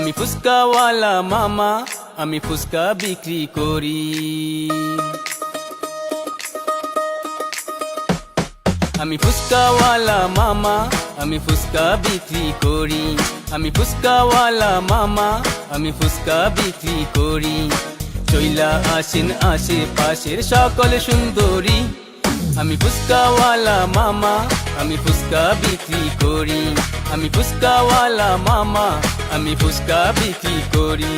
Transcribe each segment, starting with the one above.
আমি ফুচকাওয়ালা মামা, আমি ফুচকা বিক্রি করি। আমি ফুচকাওয়ালা মামা, আমি ফুচকা বিক্রি করি। আমি ফুচকাওয়ালা মামা, আমি ফুচকা বিক্রি করি। চইলা আসেন আশেপাশের সকল সুন্দরী। আমি ফুচকাওয়ালা মামা, আমি ফুচকা বিক্রি করি। আমি ফুচকাওয়ালা মামা, আমি ফুচকা বিক্রি করি।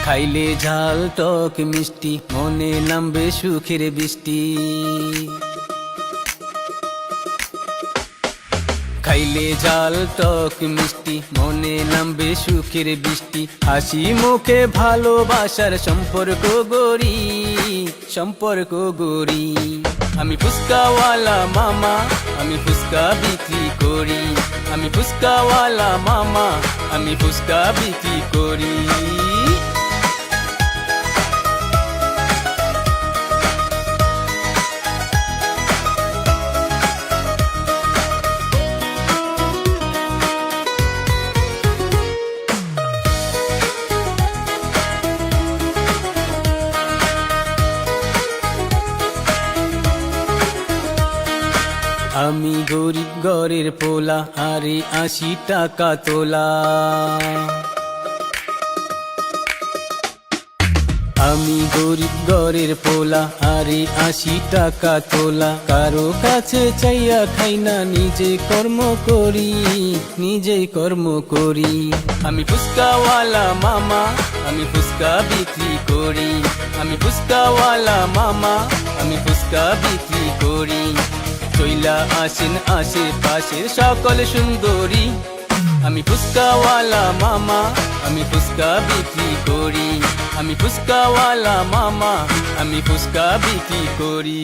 খাইলে ঝাল টক মিষ্টি, মনে নামবে সুখের বৃষ্টি। খাইলে ঝাল টক মিষ্টি, মনে নামবে সুখের বৃষ্টি। হাসি মুখে ভালোবাসার সম্পর্ক গড়ি, সম্পর্ক গড়ি। আমি ফুচকাওয়ালা মামা, আমি ফুচকা বিক্রি করি। আমি ফুচকাওয়ালা মামা, আমি ফুচকা বিক্রি করি। আমি গরিব ঘরের পোলা, আরে 80 টাকা তোলা। আমি গরিব ঘরের পোলা, আরে 80 টাকা তোলা। কারো কাছে চাইয়া খাই না, নিজে কর্ম করি, নিজে কর্ম করি। আমি ফুচকাওয়ালা মামা, আমি ফুচকা বিক্রি করি। আমি ফুচকাওয়ালা মামা, আমি ফুচকা বিক্রি করি। চইলা আসেন আশেপাশের সকল সুন্দরী। আমি ফুচকাওয়ালা মামা, আমি ফুচকা বিক্রি করি। আমি ফুচকাওয়ালা মামা, আমি ফুচকা বিক্রি করি।